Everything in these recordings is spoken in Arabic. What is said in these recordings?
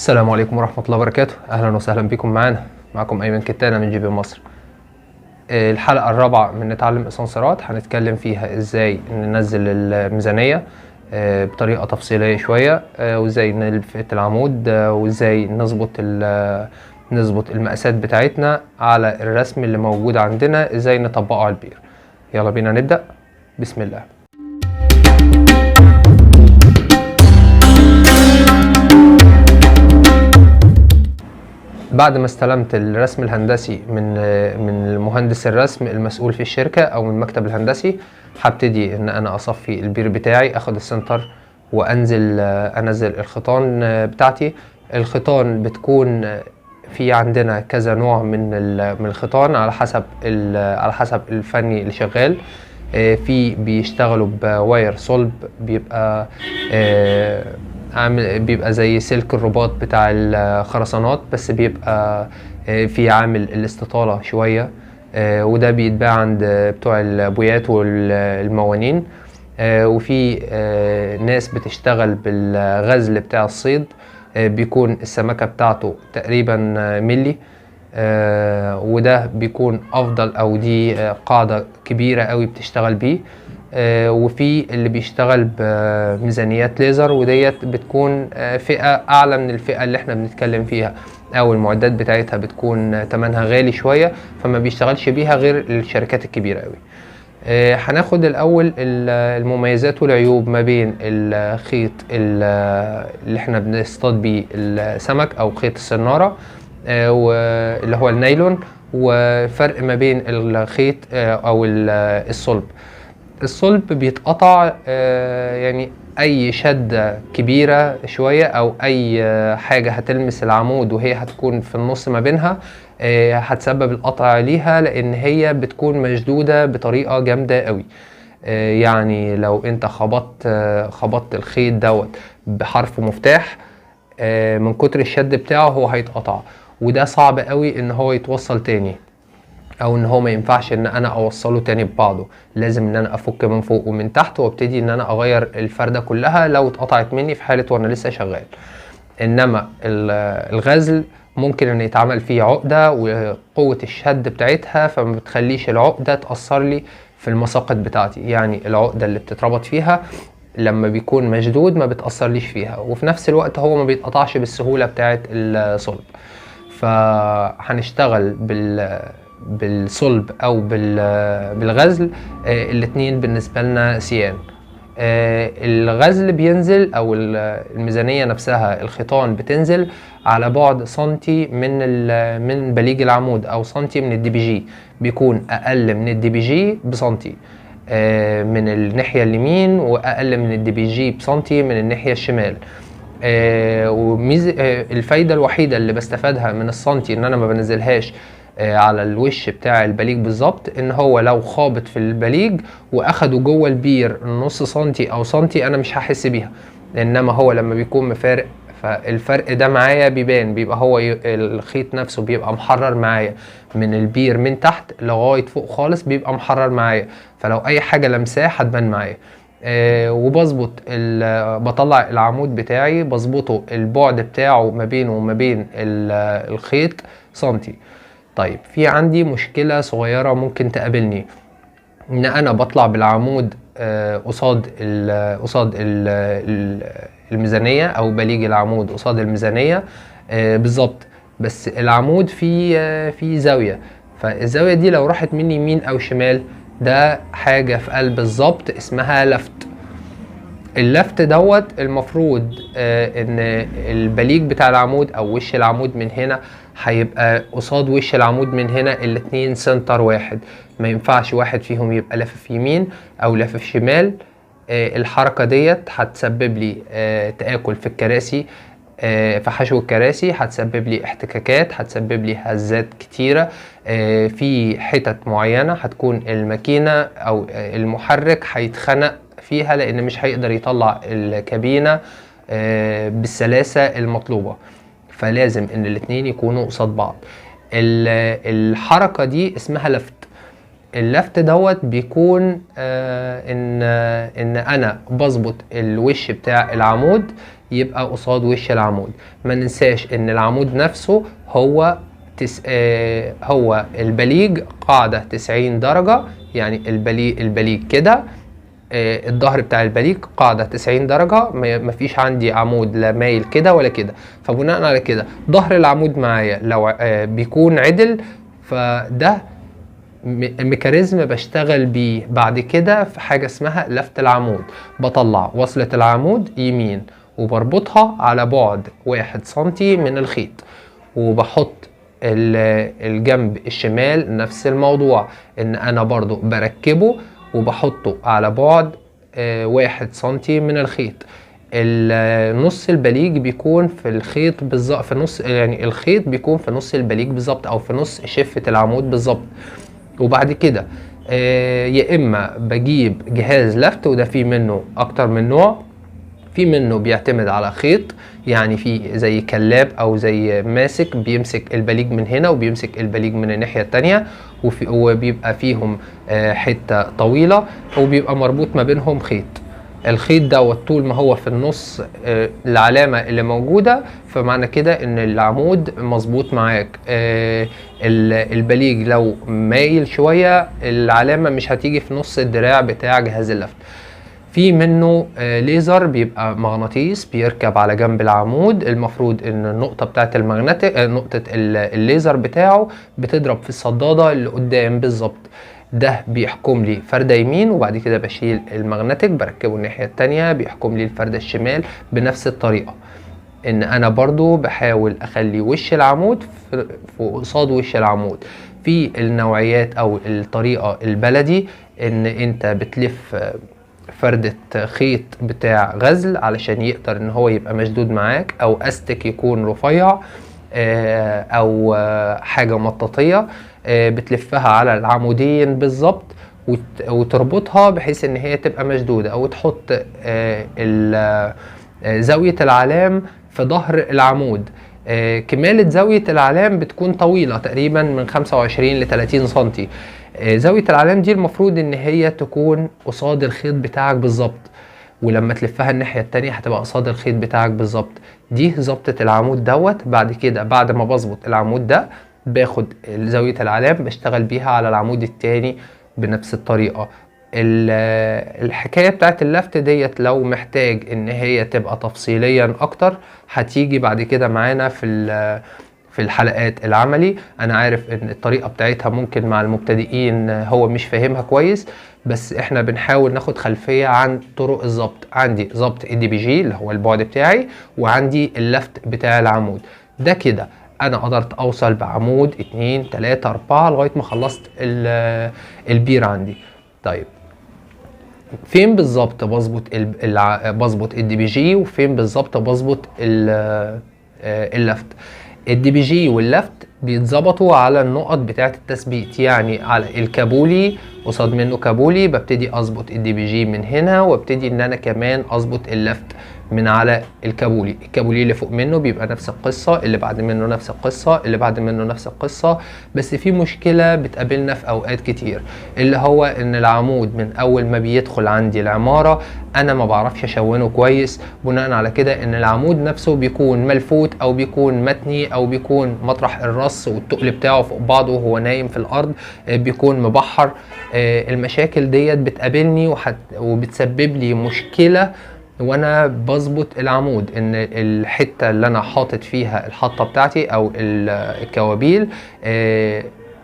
السلام عليكم ورحمة الله وبركاته. أهلا وسهلا بكم معكم أيمن كتانة من جي بي مصر. الحلقة الرابعة من نتعلم اسانسيرات هنتكلم فيها ازاي ننزل الميزانية بطريقة تفصيلية شوية، وازاي نلفت العمود، وازاي نظبط المقاسات بتاعتنا على الرسم اللي موجود عندنا، ازاي نطبقه على البير. يلا بينا نبدأ. بسم الله. بعد ما استلمت الرسم الهندسي من المهندس الرسم المسؤول في الشركة او من المكتب الهندسي، هبتدي ان انا اصفي البير بتاعي، اخد السنتر انزل الخيطان بتاعتي. الخيطان بتكون في عندنا كذا نوع من الخيطان على حسب الفني اللي شغال. في بيشتغلوا بواير صلب، بيبقى زي سلك الرباط بتاع الخرسانات، بس بيبقى في عامل الاستطالة شوية، وده بيتباع عند بتوع البويات والموانين. وفي ناس بتشتغل بالغزل بتاع الصيد، بيكون السمكة بتاعته تقريبا ملي، وده بيكون افضل، او دي قاعدة كبيرة قوي بتشتغل بيه. وفي اللي بيشتغل بميزانيات ليزر، وديت بتكون فئة اعلى من الفئة اللي احنا بنتكلم فيها، او المعدات بتاعتها بتكون تمنها غالي شوية، فما بيشتغلش بيها غير الشركات الكبيرة قوي. هناخد الاول المميزات والعيوب ما بين الخيط اللي احنا بنصطاد بيه السمك، او خيط السنارة واللي هو النايلون، وفرق ما بين الخيط او الصلب. الصلب بيتقطع، يعني اي شدة كبيرة شوية او اي حاجة هتلمس العمود وهي هتكون في النص ما بينها هتسبب القطع ليها، لان هي بتكون مشدودة بطريقة جامدة قوي. يعني لو انت خبطت الخيط دوت بحرف مفتاح، من كتر الشد بتاعه هو هيتقطع، وده صعب قوي ان هو يتوصل تاني، او ان هو ما ينفعش ان انا اوصله تاني ببعضه. لازم ان انا افك من فوق ومن تحت، وابتدي ان انا اغير الفردة كلها لو اتقطعت مني في حالة وانا لسه شغال. انما الغزل ممكن ان يتعمل فيه عقدة، وقوة الشد بتاعتها فما بتخليش العقدة تأثر لي في المساقط بتاعتي. يعني العقدة اللي بتتربط فيها لما بيكون مشدود ما بتأثرليش فيها، وفي نفس الوقت هو ما بيتقطعش بالسهولة بتاعت الصلب. فهنشتغل بالصلب او بالغزل، الاتنين بالنسبة لنا سيان. الغزل بينزل، او الميزانية نفسها الخيطان بتنزل على بعد سنتي من بليج العمود، او سنتي من الدي بي جي. بيكون اقل من الدي بي جي بسنتي من الناحية اليمين، واقل من الدي بي جي بسنتي من الناحية الشمال. الفايدة الوحيدة اللي بستفادها من السنتي ان انا ما بنزلهاش على الوش بتاع البليج بالظبط، ان هو لو خابط في البليج واخده جوه البير نص سنتي او سنتي انا مش هحس بيها. انما هو لما بيكون مفارق، فالفرق ده معايا بيبقى هو الخيط نفسه بيبقى محرر معايا من البير من تحت لغاية فوق خالص، بيبقى محرر معايا، فلو اي حاجة لمساه هتبان معايا. بطلع العمود بتاعي، بظبطه البعد بتاعه ما بينه وما بين الخيط سنتي. طيب، في عندي مشكلة صغيرة ممكن تقابلني، ان انا بطلع بالعمود قصاد الميزانية، او بليج العمود قصاد الميزانية بالظبط، بس العمود في زاوية، فالزاوية دي لو راحت مني يمين او شمال، ده حاجة في قلب الظبط اسمها لفت. اللفت دوت المفروض ان البليج بتاع العمود او وش العمود من هنا هيبقى قصاد وش العمود من هنا، الاتنين سنتر واحد. ما ينفعش واحد فيهم يبقى لافف يمين او لافف شمال. الحركة ديت هتسبب لي تآكل في الكراسي، في حشو الكراسي، هتسبب لي احتكاكات، هتسبب لي هزات كتيرة في حتت معينة. هتكون الماكينة او المحرك هيتخنق فيها، لان مش هيقدر يطلع الكابينة بالسلاسة المطلوبة. فلازم ان الاتنين يكونوا قصاد بعض. الحركة دي اسمها لفت. اللفت دوت بيكون ان انا بظبط الوش بتاع العمود يبقى قصاد وش العمود. ما ننساش ان العمود نفسه هو هو البليج قاعدة 90 درجة، يعني البليج كده، الظهر بتاع البليج قاعدة 90 درجة، مفيش عندي عمود لا مايل كده ولا كده. فبناء على كده ظهر العمود معايا لو بيكون عدل، فده ميكانيزم بشتغل بيه بعد كده في حاجة اسمها لفت العمود. بطلع وصلة العمود يمين وبربطها على بعد 1 سنتي من الخيط، وبحط الجنب الشمال نفس الموضوع، ان انا برضو بركبه وبحطه على بعد 1 سنتي من الخيط. نص البليج بيكون في الخيط بالظبط، في نص، يعني الخيط بيكون في نص البليج بالظبط، او في نص شفة العمود بالظبط. وبعد كده يا اما بجيب جهاز لفت، وده فيه منه اكتر من نوع. في منه بيعتمد على خيط، يعني في زي كلاب او زي ماسك بيمسك البليج من هنا وبيمسك البليج من الناحية التانية، وبيبقى فيهم حتة طويلة وبيبقى مربوط ما بينهم خيط. الخيط دوت طول ما هو في النص العلامة اللي موجودة، فمعنى كده ان العمود مظبوط معاك. البليج لو مايل شوية العلامة مش هتيجي في نص الدراع بتاع جهاز اللفت. في منه ليزر بيبقى مغناطيس بيركب على جنب العمود. المفروض ان النقطة بتاعت المغناطيس، نقطة الليزر بتاعه بتضرب في الصدادة اللي قدام بالظبط. ده بيحكم لي فردة يمين، وبعد كده بشيل المغناطيك بركبه الناحية التانية بيحكم لي الفردة الشمال بنفس الطريقة. ان انا برضو بحاول اخلي وش العمود في قصاد وش العمود. في النوعيات او الطريقة البلدي ان انت بتلف فردة خيط بتاع غزل علشان يقدر ان هو يبقى مشدود معاك، او استك يكون رفيع، او حاجة مطاطية بتلفها على العمودين بالظبط وتربطها بحيث ان هي تبقى مشدودة، او تحط زاوية العلام في ظهر العمود. كمالة زاوية العلام بتكون طويلة تقريبا من 25 ل 30 سنتي. زاوية العلام دي المفروض ان هي تكون قصاد الخيط بتاعك بالظبط، ولما تلفها الناحية التانية هتبقى قصاد الخيط بتاعك بالظبط. دي ظبطة العمود دوت. بعد كده بعد ما بظبط العمود ده باخد زاوية العلام بشتغل بيها على العمود التاني بنفس الطريقة. الحكاية بتاعت اللفت ديت لو محتاج ان هي تبقى تفصيليا اكتر هتيجي بعد كده معانا في الحلقات العملي. انا عارف ان الطريقة بتاعتها ممكن مع المبتدئين هو مش فاهمها كويس، بس احنا بنحاول ناخد خلفية عن طرق الضبط. عندي ضبط ADBG اللي هو البعد بتاعي، وعندي اللفت بتاع العمود ده. كده انا قدرت اوصل بعمود 2 3 4 لغاية ما خلصت البير عندي. طيب فين بالظبط بظبط ADBG وفين بالظبط بظبط اللفت؟ ADBG واللفت بيتظبطوا على النقط بتاعه التثبيت، يعني على الكابولي قصاد منه كابولي ببتدي اظبط ADBG من هنا، وابتدي ان انا كمان اظبط اللفت من على الكابولي. الكابولي اللي فوق منه بيبقى نفس القصة، اللي بعد منه نفس القصة، اللي بعد منه نفس القصة. بس في مشكلة بتقابلنا في اوقات كتير، اللي هو ان العمود من اول ما بيدخل عندي العمارة انا ما بعرفش اشونه كويس، بناء على كده ان العمود نفسه بيكون ملفوت او بيكون متني او بيكون مطرح الرص والتقل بتاعه فوق بعضه وهو نايم في الارض بيكون مبحر. المشاكل ديت بتقابلني وبتسبب لي مشكلة وانا بظبط العمود، ان الحته اللي انا حاطط فيها الحطه بتاعتي او الكوابيل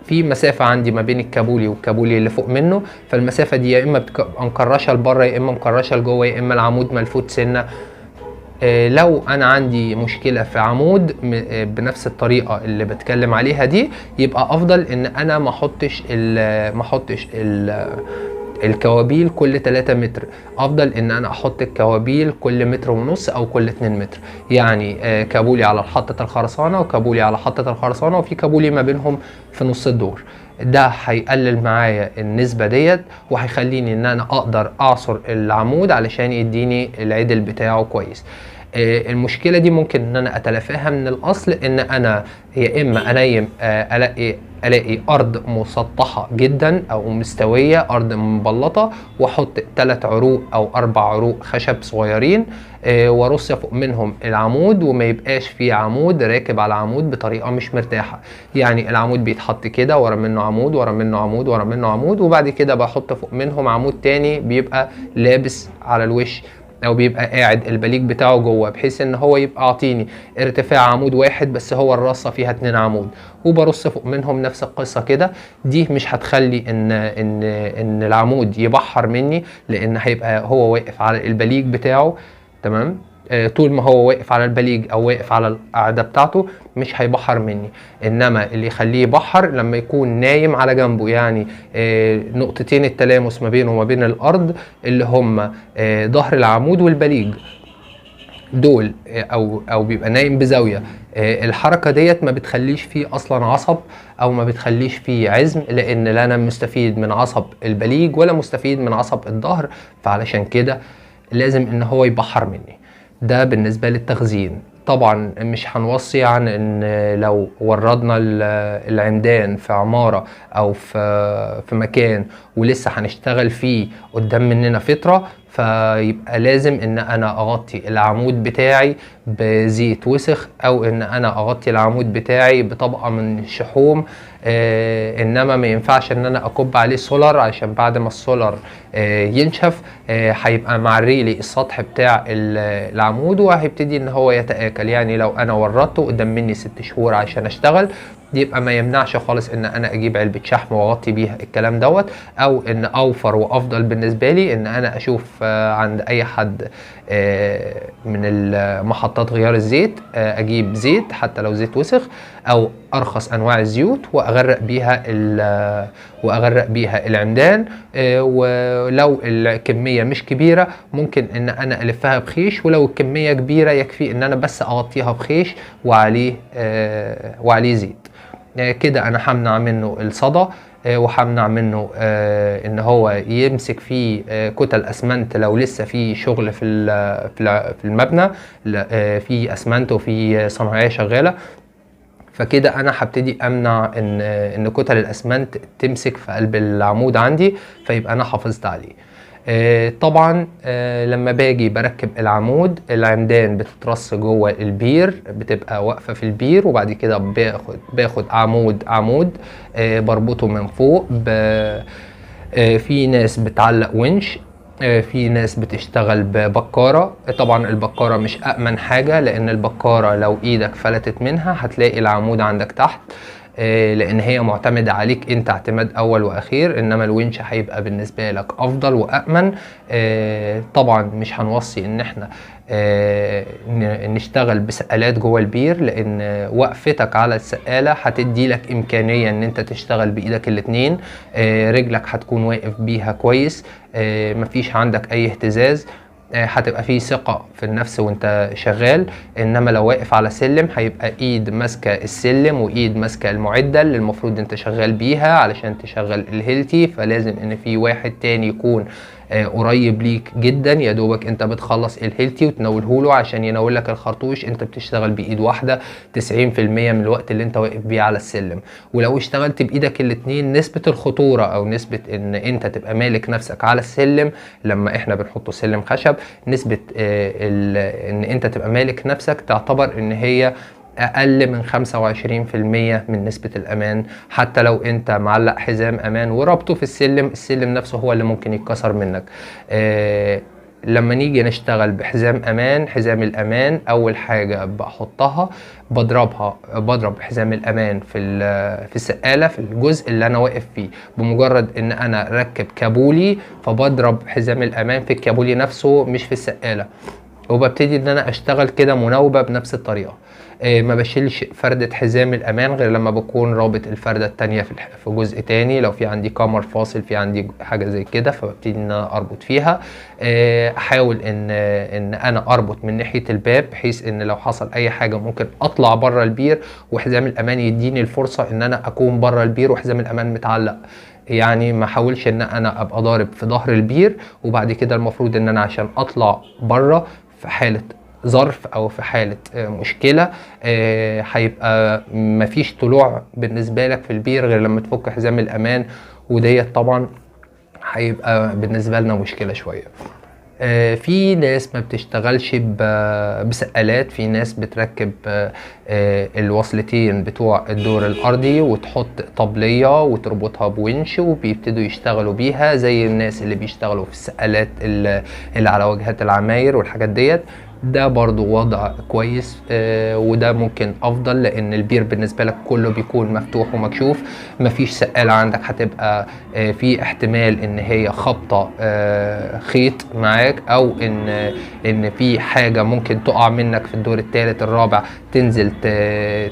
في مسافه عندي ما بين الكابولي والكابولي اللي فوق منه، فالمسافه دي يا اما بتبقى مكرشه لبره يا اما مكرشه لجوه يا اما العمود ملفوت سنه. لو انا عندي مشكله في عمود بنفس الطريقه اللي بتكلم عليها دي، يبقى افضل ان انا ما احطش الكوابيل كل 3 متر. افضل ان انا احط الكوابيل كل 1.5 متر او كل 2 متر، يعني كابولي على حطة الخرسانة وكابولي على حطة الخرسانة وفي كابولي ما بينهم في نص الدور. ده هيقلل معايا النسبة ديت وهيخليني ان انا اقدر اعصر العمود علشان يديني العدل بتاعه كويس. المشكله دي ممكن ان انا اتلافاها من الاصل، ان انا يا اما انيم الاقي ارض مسطحه جدا او مستويه، ارض مبلطه، واحط 3 عروق او 4 عروق خشب صغيرين، وارص فوق منهم العمود، وما يبقاش في عمود راكب على عمود بطريقه مش مرتاحه. يعني العمود بيتحط كده ورا منه عمود ورا منه عمود ورا منه عمود، وبعد كده بحط فوق منهم عمود تاني بيبقى لابس على الوش، او بيبقى قاعد البليك بتاعه جوه، بحيث ان هو يبقى عاطيني ارتفاع عمود واحد بس هو الرصه فيها 2 عمود، وبرص فوق منهم نفس القصه كده. دي مش هتخلي ان العمود يبحر مني، لان هيبقى هو واقف على البليك بتاعه. تمام. طول ما هو واقف على البليج او واقف على القاعده بتاعته مش هيبحر مني. انما اللي يخليه يبحر لما يكون نايم على جنبه، يعني نقطتين التلامس ما بينه وما بين الارض اللي هم ظهر العمود والبليج دول، او بيبقى نايم بزاويه. الحركه ديت ما بتخليش فيه اصلا عصب، او ما بتخليش فيه عزم، لان لا انا مستفيد من عصب البليج ولا مستفيد من عصب الظهر، فعلشان كده لازم ان هو يبحر مني. ده بالنسبه للتخزين. طبعا مش هنوصي عن ان لو وردنا العمدان في عماره او في مكان ولسه هنشتغل فيه قدام مننا فتره، فيبقى لازم ان انا اغطي العمود بتاعي بزيت وسخ، او ان انا اغطي العمود بتاعي بطبقه من الشحوم. انما ما ينفعش ان انا اكب عليه سولار، عشان بعد ما السولار ينشف هيبقى معريلي السطح بتاع العمود، وهيبتدي ان هو يتآكل. يعني لو انا وردته قدام مني 6 شهور عشان اشتغل، يبقى ما يمنعش خالص ان انا اجيب علبة شحم واغطي بيها الكلام دوت، او ان اوفر وافضل بالنسبة لي ان انا اشوف عند اي حد من محطات غيار الزيت، اجيب زيت حتى لو زيت وسخ، او ارخص انواع الزيوت، واغرق بيها العمدان. ولو الكمية مش كبيرة ممكن ان انا الفها بخيش، ولو الكمية كبيرة يكفي ان انا بس اغطيها بخيش وعليه زيت. كده انا همنع منه الصدى، وهمنع منه ان هو يمسك فيه كتل اسمنت لو لسه في شغل في المبنى، في اسمنت وفي صناعيه شغاله. فكده انا هبتدي امنع ان كتل الاسمنت تمسك في قلب العمود عندي، فيبقى انا حافظت عليه. طبعا لما باجي بركب العمود، العمدان بتترص جوه البير، بتبقى واقفه في البير، وبعد كده باخد عمود بربطه من فوق. في ناس بتعلق ونش، في ناس بتشتغل ببكارة. طبعا البكارة مش أأمن حاجة، لأن البكارة لو إيدك فلتت منها هتلاقي العمود عندك تحت، لأن هي معتمدة عليك أنت اعتماد أول وأخير. إنما الونش هيبقى بالنسبة لك أفضل وأأمن. طبعا مش هنوصي إن احنا نشتغل بسقالات جوه البير، لأن وقفتك على السقالة هتدي لك إمكانية إن أنت تشتغل بإيدك الاتنين. رجلك هتكون واقف بيها كويس، مفيش عندك أي اهتزاز، هتبقى فيه ثقة في النفس وانت شغال. انما لو واقف على سلم هيبقى ايد ماسكة السلم وايد ماسكة المعدة اللي المفروض انت شغال بيها علشان تشغل الهيلتي، فلازم ان في واحد تاني يكون قريب ليك جدا، يا دوبك انت بتخلص الهيلتي وتنوله له عشان ينول لك الخرطوش. انت بتشتغل بايد واحدة 90% من الوقت اللي انت واقف بيه على السلم. ولو اشتغلت بايدك الاتنين، نسبة الخطورة او نسبة ان انت تبقى مالك نفسك على السلم، لما احنا بنحطه سلم خشب، نسبة ان انت تبقى مالك نفسك تعتبر ان هي اقل من 25% من نسبة الامان. حتى لو انت معلق حزام امان وربطه في السلم نفسه هو اللي ممكن يتكسر منك. لما نيجي نشتغل بحزام امان، حزام الامان اول حاجة بحطها بضرب حزام الامان في السقالة، في الجزء اللي انا واقف فيه. بمجرد ان انا ركب كابولي فبضرب حزام الامان في الكابولي نفسه مش في السقالة، وببتدي ان انا اشتغل كده مناوبة بنفس الطريقة. ما بشيلش فردة حزام الامان غير لما بكون رابط الفردة التانية في جزء تاني. لو في عندي كامر فاصل، في عندي حاجة زي كده، فببتدي ان انا اربط فيها. احاول ان انا اربط من ناحية الباب، بحيث ان لو حصل اي حاجة ممكن اطلع بره البير، وحزام الامان يديني الفرصة ان انا اكون بره البير وحزام الامان متعلق. يعني ما حاولش ان انا ابقى ضارب في ظهر البير، وبعد كده المفروض ان انا عشان اطلع بره في حالة ظرف او في حالة مشكلة هيبقى مفيش طلوع بالنسبة لك في البير غير لما تفك حزام الامان، وديت طبعا هيبقى بالنسبة لنا مشكلة شوية. في ناس ما بتشتغلش بسقالات، في ناس بتركب الوصلتين بتوع الدور الارضي وتحط طبلية وتربطها بونش وبيبتدوا يشتغلوا بيها زي الناس اللي بيشتغلوا في السقالات اللي على واجهات العماير والحاجات ديت. ده برضو وضع كويس، وده ممكن افضل لان البير بالنسبة لك كله بيكون مفتوح ومكشوف. مفيش سقالة عندك هتبقى في احتمال ان هي خبطة خيط معاك، او ان في حاجة ممكن تقع منك في الدور الثالث الرابع، تنزل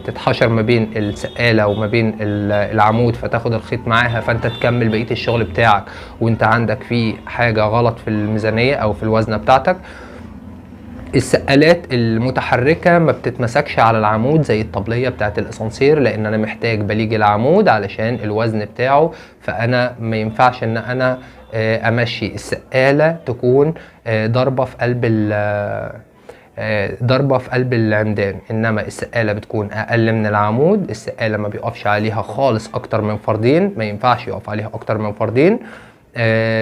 تتحشر ما بين السقالة وما بين العمود فتاخد الخيط معاها، فانت تكمل بقية الشغل بتاعك وانت عندك فيه حاجة غلط في الميزانية او في الوزنة بتاعتك. السقالات المتحركة ما بتتمسكش على العمود زي الطبلية بتاعت الاسانسير، لان انا محتاج بليج العمود علشان الوزن بتاعه، فانا ما ينفعش ان انا امشي السقالة تكون ضربة في قلب العمدان، انما السقالة بتكون اقل من العمود. السقالة ما بيقفش عليها خالص اكتر من فردين، ما ينفعش يقف عليها اكتر من فردين.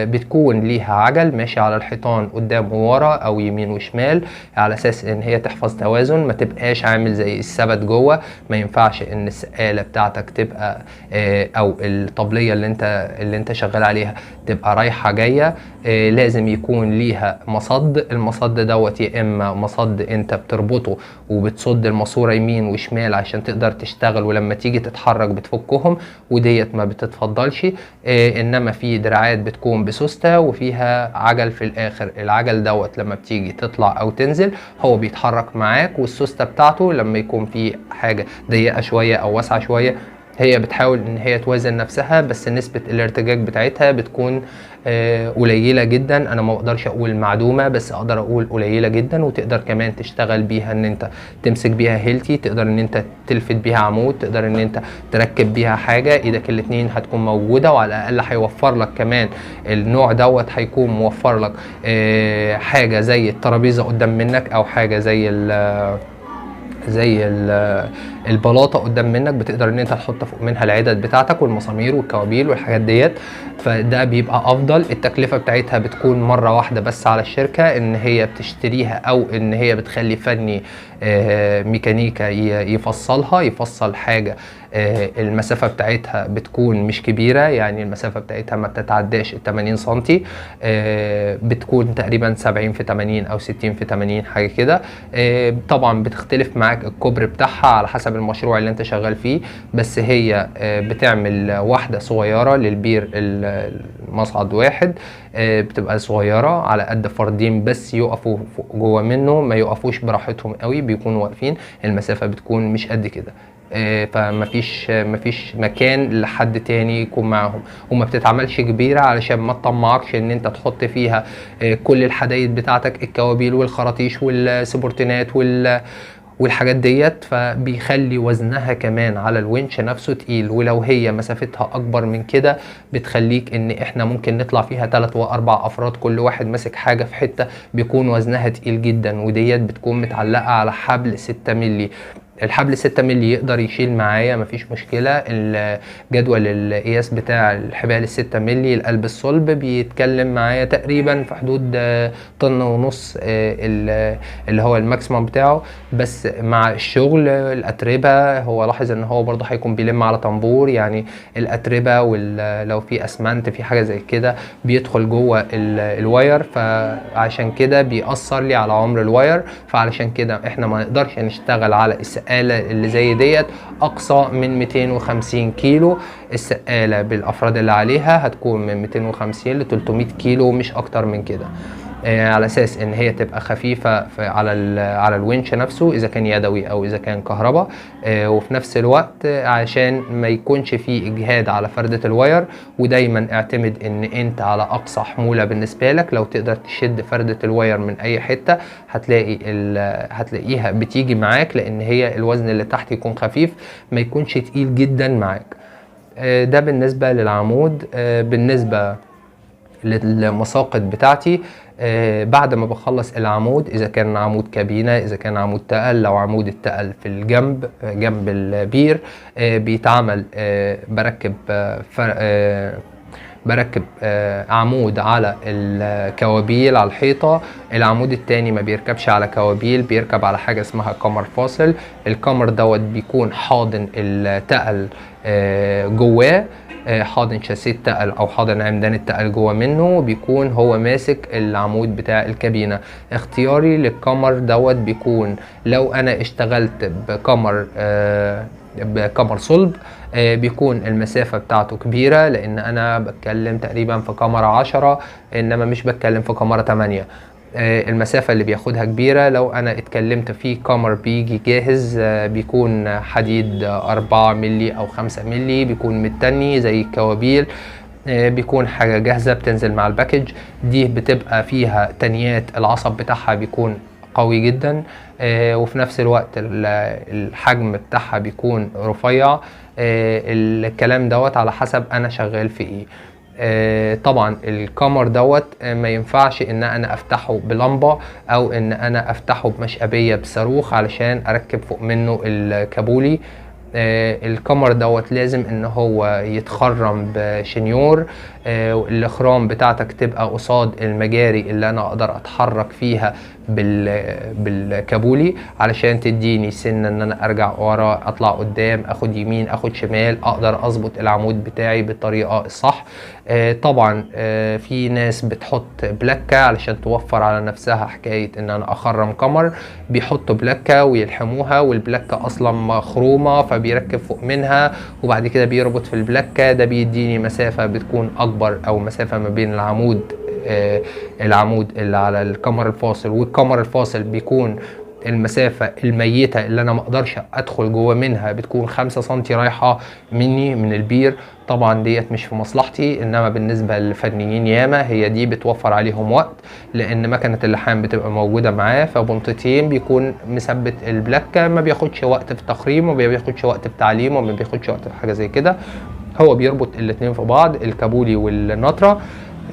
بتكون ليها عجل ماشي على الحيطان قدام وورا او يمين وشمال، على اساس ان هي تحفظ توازن، ما تبقاش عامل زي السبت جوه. ما ينفعش ان السقاله بتاعتك تبقى او الطبليه اللي انت شغال عليها تبقى رايحه جايه. لازم يكون ليها مصد. المصد دوت يا اما مصد انت بتربطه وبتصد الماسوره يمين وشمال عشان تقدر تشتغل، ولما تيجي تتحرك بتفكهم، وديت ما بتتفضلش. انما في دراعات بتكون بسوسته وفيها عجل في الاخر. العجل دوت لما بتيجي تطلع او تنزل هو بيتحرك معاك، والسوسته بتاعته لما يكون في حاجه ضيقه شويه او واسعه شويه هي بتحاول ان هي توازن نفسها، بس نسبة الارتجاج بتاعتها بتكون قليلة جدا. انا ما اقدرش اقول معدومة، بس اقدر اقول قليلة جدا. وتقدر كمان تشتغل بيها ان انت تمسك بيها هيلتي، تقدر ان انت تلفت بيها عمود، تقدر ان انت تركب بيها حاجة. ايدك الاتنين هتكون موجودة، وعلى الاقل هيوفر لك كمان النوع دوت، هيكون موفر لك حاجة زي الترابيزة قدام منك، او حاجة زي البلاطه قدام منك، بتقدر ان انت تحط فوق منها العدد بتاعتك والمسامير والكوابيل والحاجات ديت. فده بيبقى افضل. التكلفه بتاعتها بتكون مره واحده بس على الشركه ان هي بتشتريها، او ان هي بتخلي فني ميكانيكا يفصل حاجه المسافه بتاعتها بتكون مش كبيره، يعني المسافه بتاعتها ما بتتعداش 80 سنتي، بتكون تقريبا 70 في 80 او 60 في 80 حاجه كده. طبعا بتختلف معاك الكوبري بتاعها على حسب المشروع اللي انت شغال فيه، بس هي بتعمل واحده صغيره للبير المصعد واحد، بتبقى صغيره على قد فردين بس يقفوا جوه منه، ما يقفوش براحتهم قوي، بيكونوا واقفين، المسافه بتكون مش قد كده. فمفيش مكان لحد تاني يكون معاهم، وما بتتعملش كبيره علشان ما تطمعكش ان انت تحط فيها كل الحدايد بتاعتك، الكوابيل والخراطيش والسبورتينات والحاجات ديت، فبيخلي وزنها كمان على الونش نفسه تقيل. ولو هي مسافتها اكبر من كده بتخليك ان احنا ممكن نطلع فيها 3 و4 افراد، كل واحد ماسك حاجه في حته، بيكون وزنها تقيل جدا. وديت بتكون متعلقه على حبل 6 مللي. الحبل 6 مللي يقدر يشيل معايا مفيش مشكله. الجدول القياس بتاع الحبال 6 مللي القلب الصلب بيتكلم معايا تقريبا في حدود 1.5 طن اللي هو الماكسيمم بتاعه. بس مع الشغل الاتربه هو لاحظ ان هو برضه هيكون بيلم على طنبور، يعني الاتربه ولو في اسمنت في حاجه زي كده بيدخل جوه الواير، فعشان كده بيأثر لي على عمر الواير. فعلشان كده احنا ما نقدرش نشتغل على السقالة اللي زي ديت اقصى من 250 كيلو. السقالة بالافراد اللي عليها هتكون من 250 ل 300 كيلو، مش اكتر من كده، على اساس ان هي تبقى خفيفه على الونش نفسه اذا كان يدوي او اذا كان كهرباء، وفي نفس الوقت عشان ما يكونش فيه اجهاد على فرده الواير. ودايما اعتمد ان انت على اقصى حموله بالنسبه لك. لو تقدر تشد فرده الواير من اي حته هتلاقيها بتيجي معاك، لان هي الوزن اللي تحت يكون خفيف، ما يكونش تقيل جدا معاك. ده بالنسبه للعمود. بالنسبه للمساقط بتاعتي بعد ما بخلص العمود، اذا كان عمود كابينة، اذا كان عمود تقل، لو عمود التقل في الجنب جنب البير، بيتعمل بركب عمود على الكوابيل على الحيطة. العمود التاني ما بيركبش على كوابيل، بيركب على حاجة اسمها كمر فاصل. الكمر دوت بيكون حاضن التقل جواه، حاضن شاسيه التقل او حاضن عمدان التقل جوه منه، بيكون هو ماسك العمود بتاع الكابينة. اختياري للكمر دوت بيكون لو انا اشتغلت بكمر صلب، بيكون المسافة بتاعته كبيرة، لان انا بتكلم تقريبا في كاميرا 10، انما مش بتكلم في كاميرا 8. المسافة اللي بياخدها كبيرة. لو انا اتكلمت في كامر بيجي جاهز، بيكون حديد 4 ملي او 5 ملي، بيكون متني زي الكوابيل، بيكون حاجة جاهزة بتنزل مع الباكج. دي بتبقى فيها تنيات، العصب بتاعها بيكون قوي جدا، وفي نفس الوقت الحجم بتاعها بيكون رفيع. الكلام دوت على حسب انا شغال في ايه. طبعا الكمر دوت ما ينفعش ان انا افتحه بلمبة او ان انا افتحه بمشقبية بصاروخ علشان اركب فوق منه الكابولي. الكمر دوت لازم ان هو يتخرم بشنيور، الاخرام بتاعتك تبقى قصاد المجاري اللي انا اقدر اتحرك فيها بالكابولي، علشان تديني سن ان انا ارجع ورا، اطلع قدام، اخد يمين، اخد شمال، اقدر اظبط العمود بتاعي بالطريقة الصح. طبعا في ناس بتحط بلاكة علشان توفر على نفسها حكاية ان انا اخرم كمر، بيحطوا بلاكة ويلحموها، والبلاكة اصلا مخرومة فبيركب فوق منها وبعد كده بيربط في البلاكة. ده بيديني مسافة بتكون اكبر، او مسافة ما بين العمود اللي على الكمر الفاصل والكمر الفاصل، بيكون المسافة الميتة اللي انا مقدرش ادخل جوه منها بتكون 5 سنتي رايحة مني من البير. طبعا ديت مش في مصلحتي، انما بالنسبة للفنيين ياما هي دي بتوفر عليهم وقت، لان مكنة اللحام بتبقى موجودة معاه، فبنطتين بيكون مثبت البلاكة، ما بياخدش وقت في تخريم، وما بياخدش وقت في تعليم، وما بياخدش وقت في حاجة زي كده. هو بيربط الاتنين في بعض، الكابولي والنطرة،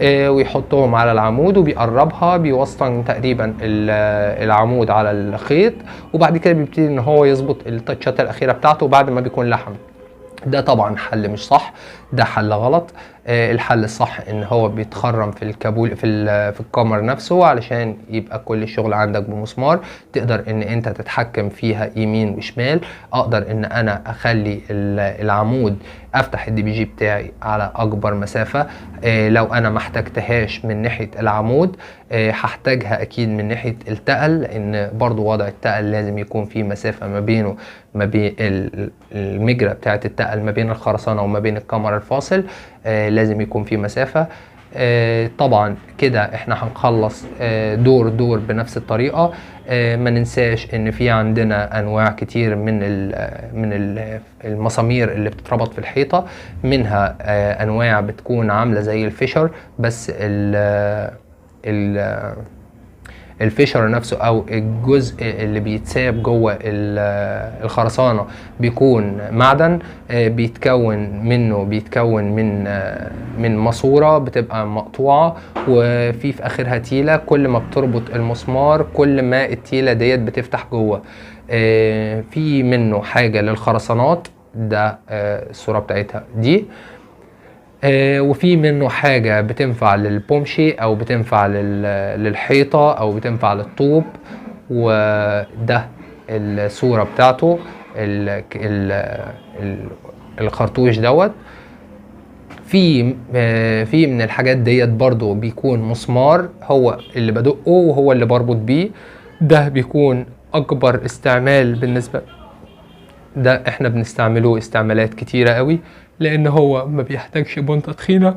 ويحطهم على العمود وبيقربها، بيوصل تقريبا العمود على الخيط، وبعد كده بيبتدي ان هو يظبط التاتشات الاخيره بتاعته بعد ما بيكون لحم. ده طبعا حل مش صح، ده حل غلط. الحل الصح ان هو بيتخرم في الكابول في الكمر نفسه، علشان يبقى كل الشغل عندك بمسمار، تقدر ان انت تتحكم فيها يمين وشمال. اقدر ان انا اخلي العمود افتح الدي بي جي بتاعي على اكبر مسافة. لو انا ما احتاجتهاش من ناحية العمود، هحتاجها اكيد من ناحية التقل، لان برضو وضع التقل لازم يكون في مسافة ما بينه، ما بين المجرى بتاعت التقل ما بين الخرسانة وما بين الكمر الفاصل، لازم يكون في مسافة. طبعا كده احنا هنخلص دور دور بنفس الطريقة. ما ننساش ان في عندنا انواع كتير من المسامير اللي بتتربط في الحيطة، منها انواع بتكون عاملة زي الفيشر، بس الفيشر نفسه او الجزء اللي بيتساب جوه الخرسانه بيكون معدن، بيتكون من ماسوره بتبقى مقطوعه، وفي اخرها تيله. كل ما بتربط المسمار كل ما التيله ديت بتفتح جوه. في منه حاجه للخرسانات، ده الصوره بتاعتها دي، وفي منه حاجة بتنفع للبومشي او بتنفع للحيطة او بتنفع للطوب، وده الصورة بتاعته الخرطوش دوت. في من الحاجات ديت برضو بيكون مسمار هو اللي بدقه وهو اللي بربط بيه، ده بيكون اكبر استعمال بالنسبة. ده احنا بنستعمله استعمالات كتيرة قوي، لان هو ما بيحتاجش بنطة تخينة.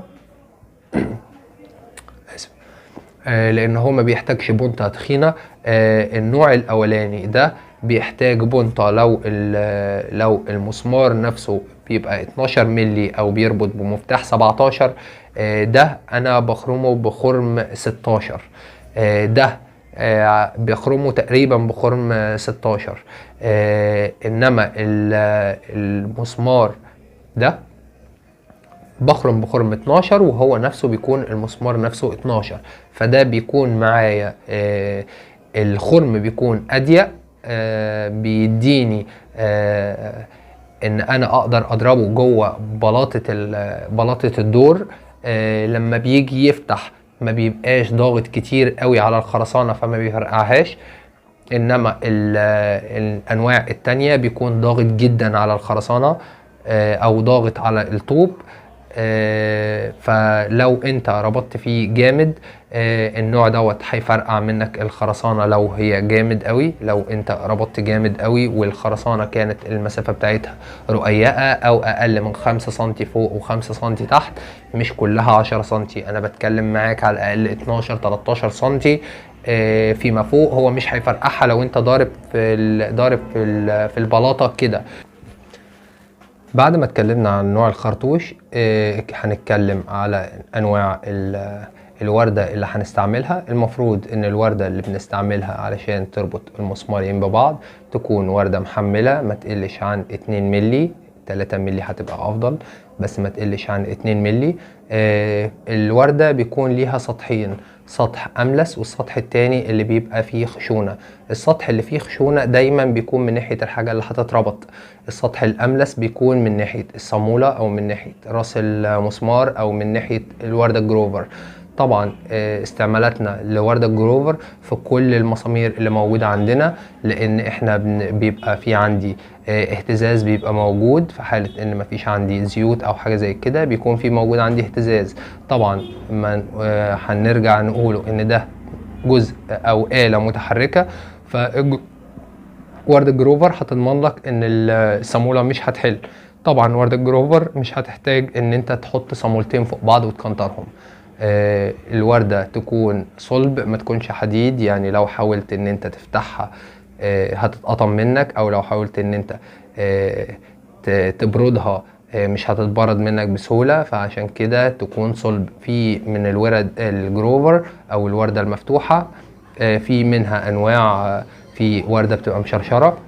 لان هو ما بيحتاجش بنطة تخينة. النوع الاولاني ده بيحتاج بنطة لو المسمار نفسه بيبقى 12 ملي او بيربط بمفتاح 17. ده انا بخرمه بخرم 16. ده بيخرمه تقريبا بخرم 16. انما المسمار ده بخرم بخرم 12 وهو نفسه بيكون المسمار نفسه 12. فده بيكون معايا الخرم بيكون اضيق، بيديني ان انا اقدر اضربه جوه بلاطة الدور. لما بيجي يفتح ما بيبقاش ضاغط كتير قوي على الخرسانة فما بيفرقعهاش. انما الانواع التانية بيكون ضاغط جدا على الخرسانة او ضاغط على الطوب. فلو انت ربطت فيه جامد النوع دوت هيفرقع منك الخرسانة لو هي جامد قوي. لو انت ربطت جامد قوي والخرسانة كانت المسافة بتاعتها رقيقة او اقل من 5 سنتي فوق و5 سنتي تحت، مش كلها 10 سنتي، انا بتكلم معاك على الاقل 12 13 سنتي فيما فوق، هو مش هيفرقعها لو انت ضارب في البلاطة كده. بعد ما اتكلمنا عن نوع الخرطوش هنتكلم على انواع الوردة اللي هنستعملها. المفروض ان الوردة اللي بنستعملها علشان تربط المسمارين ببعض تكون وردة محملة ما تقلش عن 2 ملي، 3 ملي هتبقى افضل بس ما تقلش عن 2 ملي. الوردة بيكون ليها سطحين، سطح املس والسطح التاني اللي بيبقى فيه خشونة. السطح اللي فيه خشونة دايما بيكون من ناحية الحاجة اللي هتتربط، السطح الاملس بيكون من ناحية الصامولة او من ناحية راس المسمار او من ناحية الوردة الجروفر. طبعا استعمالاتنا لوردة الجروفر في كل المسامير اللي موجودة عندنا، لان احنا بيبقى في عندي اهتزاز بيبقى موجود في حالة ان مفيش عندي زيوت او حاجة زي كده، بيكون في موجود عندي اهتزاز. طبعا ما هنرجع نقوله ان ده جزء او آلة متحركة، وردة الجروفر هتضمن لك ان الصامولة مش هتحل. طبعا وردة الجروفر مش هتحتاج ان انت تحط صامولتين فوق بعض وتكنترهم. الوردة تكون صلب ما تكونش حديد، يعني لو حاولت ان انت تفتحها هتتقطم منك، او لو حاولت ان انت تبردها مش هتتبرد منك بسهولة. فعشان كده تكون صلب. في من الورد الجروفر او الوردة المفتوحة في منها انواع، في وردة بتبقى مشرشرة،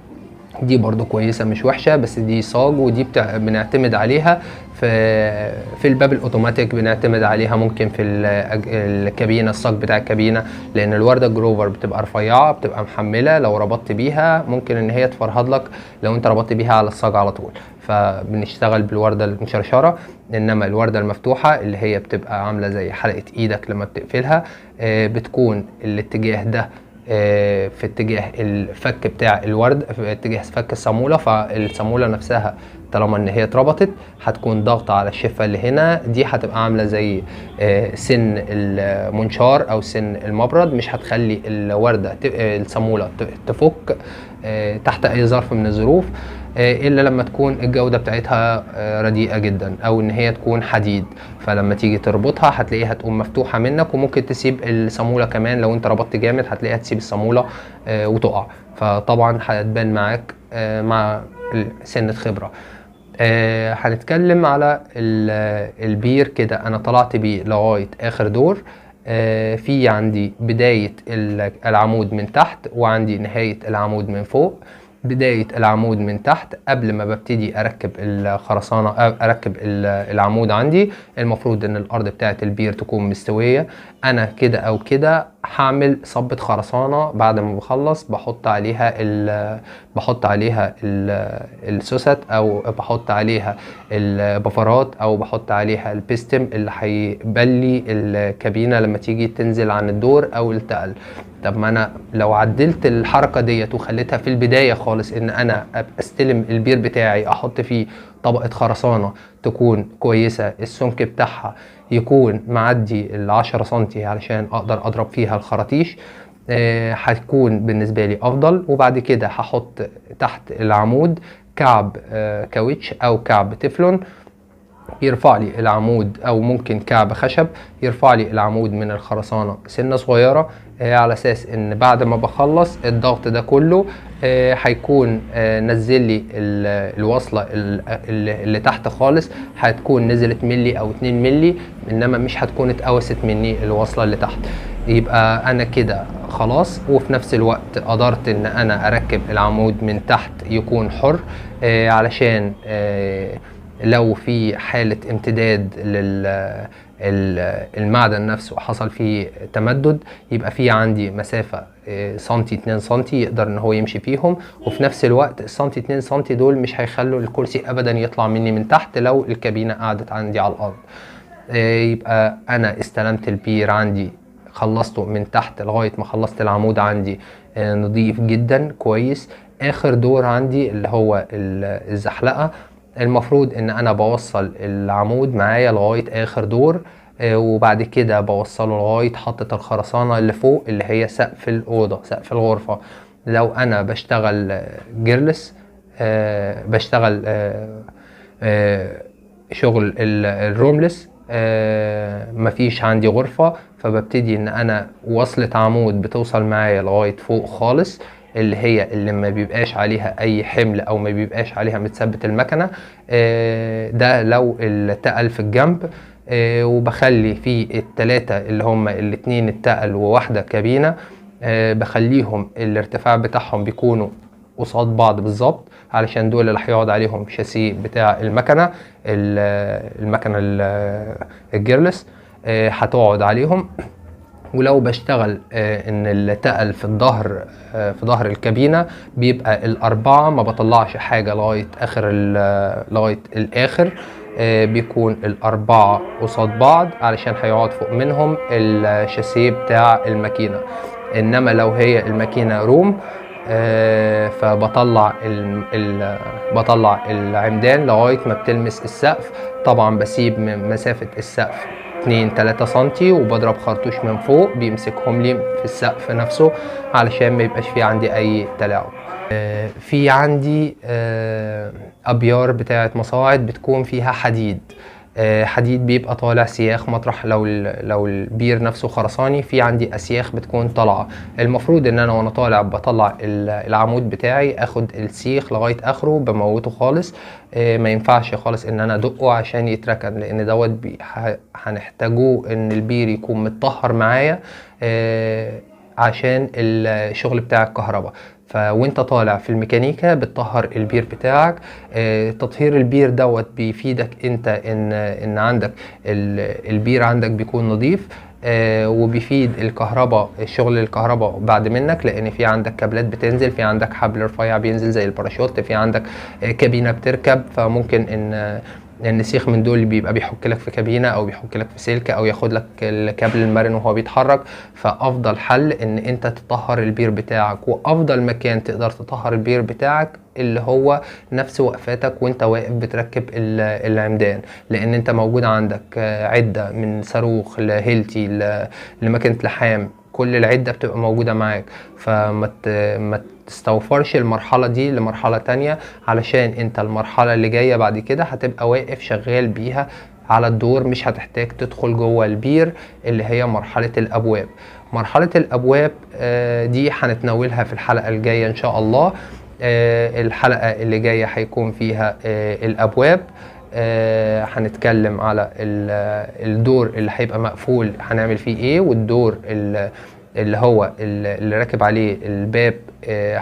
دي برضو كويسة مش وحشة، بس دي صاج ودي بنعتمد عليها في الباب الاوتوماتيك، بنعتمد عليها ممكن في الكابينة، الصاج بتاع الكابينة، لان الوردة الجروفر بتبقى رفيعة بتبقى محملة، لو ربطت بيها ممكن ان هي تفرهد لك لو انت ربطت بيها على الصاج على طول. فبنشتغل بالوردة المشرشرة. انما الوردة المفتوحة اللي هي بتبقى عاملة زي حلقة ايدك لما بتقفلها بتكون الاتجاه ده في اتجاه الفك بتاع الورد، في اتجاه فك الصامولة. فالصامولة نفسها طالما ان هي اتربطت هتكون ضغطة على الشفة اللي هنا، دي هتبقى عاملة زي سن المنشار او سن المبرد، مش هتخلي الوردة الصامولة تفك تحت اي ظرف من الظروف الا لما تكون الجودة بتاعتها رديئة جدا او ان هي تكون حديد. فلما تيجي تربطها هتلاقيها تقوم مفتوحة منك، وممكن تسيب الصامولة كمان لو انت ربطت جامد هتلاقيها تسيب الصامولة وتقع. فطبعا هتبان معاك مع سنة خبرة. هنتكلم على البير كده. انا طلعت بيه لغاية اخر دور. في عندي بداية العمود من تحت وعندي نهاية العمود من فوق. بداية العمود من تحت قبل ما ببتدي اركب الخرسانة اركب العمود عندي المفروض ان الارض بتاعت البير تكون مستوية. انا كده او كده هعمل صبة خرسانة بعد ما بخلص بحط عليها السوست او بحط عليها البفرات او بحط عليها البيستم اللي هيبلي الكابينة لما تيجي تنزل عن الدور او التقل. طب ما انا لو عدلت الحركة ديت وخليتها في البداية خالص ان انا استلم البير بتاعي احط فيه طبقة خرسانة تكون كويسة، السمك بتاعها يكون معدي 10 سنتي علشان اقدر اضرب فيها الخراطيش، هتكون بالنسبة لي افضل. وبعد كده هحط تحت العمود كعب كاوتش او كعب تeflon يرفع لي العمود، او ممكن كعب خشب يرفع لي العمود من الخرسانة سنة صغيرة، على اساس ان بعد ما بخلص الضغط ده كله هيكون نزل لي الوصلة اللي تحت خالص، هتكون نزلت ملي او 2 ملي، انما مش هتكون اتقوست مني الوصلة اللي تحت. يبقى انا كده خلاص. وفي نفس الوقت قدرت ان انا اركب العمود من تحت يكون حر، علشان لو في حالة امتداد المعدن نفسه حصل فيه تمدد، يبقى في عندي مسافة سنتي 2 سنتي يقدر ان هو يمشي فيهم، وفي نفس الوقت السنتي 2 سنتي دول مش هيخلوا الكرسي ابدا يطلع مني من تحت لو الكابينة قعدت عندي على الارض. يبقى انا استلمت البير عندي، خلصته من تحت لغاية ما خلصت العمود عندي نظيف جدا كويس. اخر دور عندي اللي هو الزحلقة، المفروض ان انا بوصل العمود معايا لغاية اخر دور، وبعد كده بوصله لغاية حطة الخرسانة اللي فوق اللي هي سقف الأوضة، سقف الغرفة. لو انا بشتغل جيرلس، بشتغل شغل الروملس، مفيش عندي غرفة، فببتدي ان انا وصلة عمود بتوصل معايا لغاية فوق خالص، اللي هي اللي ما بيبقاش عليها اي حمل او ما بيبقاش عليها متثبت المكنة. ده لو التقل في الجنب، وبخلي في التلاتة اللي هم الاتنين التقل وواحدة كابينة، بخليهم الارتفاع بتاعهم بيكونوا قصاد بعض بالظبط، علشان دول اللي هيقعد عليهم شاسيه بتاع المكنه الجيرلس هتقعد عليهم. ولو بشتغل ان التقل في الظهر، في ظهر الكابينه، بيبقى الاربعه ما بطلعش حاجه لغايه لغايه الاخر، بيكون الاربعه قصاد بعض علشان هيقعد فوق منهم الشاسيه بتاع الماكينه. انما لو هي الماكينه روم، فبطلع بطلع العمدان لغايه ما بتلمس السقف. طبعا بسيب من مسافه السقف 2-3 سنتي، وبضرب خرطوش من فوق بيمسكهم لي في السقف نفسه علشان ما يبقاش في عندي اي تلاعب. في عندي ابيار بتاعه مصاعد بتكون فيها حديد، حديد بيبقى طالع سياخ مطرح. لو البير نفسه خرساني، في عندي اسياخ بتكون طالعه. المفروض ان انا وانا طالع بطلع العمود بتاعي، اخد السيخ لغايه اخره بموته خالص. ما ينفعش خالص ان انا ادقه عشان يتركن، لان دوت هنحتاجوه ان البير يكون متطهر معايا عشان الشغل بتاع الكهرباء. وانت طالع في الميكانيكا بتطهر البير بتاعك. تطهير البير دوت بيفيدك انت ان عندك البير عندك بيكون نظيف، وبيفيد الكهرباء، الشغل الكهرباء بعد منك، لان في عندك كابلات بتنزل، في عندك حبل رفيع بينزل زي الباراشوت، في عندك كابينة بتركب، فممكن ان سيخ من دول بيبقى بيحك لك في كابينة او بيحك لك في سلك او ياخد لك الكابل المرن وهو بيتحرك. فافضل حل ان انت تطهر البير بتاعك، وافضل مكان تقدر تطهر البير بتاعك اللي هو نفس وقفاتك وانت واقف بتركب العمدان، لان انت موجود عندك عدة من صاروخ لهيلتي لماكينة لحام، كل العدة بتبقى موجودة معاك. فما تستوفرش المرحلة دي لمرحلة تانية، علشان انت المرحلة اللي جاية بعد كده هتبقى واقف شغال بيها على الدور، مش هتحتاج تدخل جوه البير اللي هي مرحلة الابواب. مرحلة الابواب دي هنتناولها في الحلقة الجاية ان شاء الله. الحلقة اللي جاية هيكون فيها الابواب، هنتكلم على الدور اللي هيبقى مقفول هنعمل فيه ايه، والدور اللي هو اللي راكب عليه الباب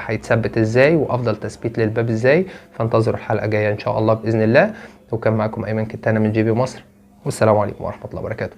هيتثبت ازاي، وافضل تثبيت للباب ازاي. فانتظروا الحلقة الجاية ان شاء الله باذن الله. وكان معاكم ايمن كتانة من جي بي مصر، والسلام عليكم ورحمة الله وبركاته.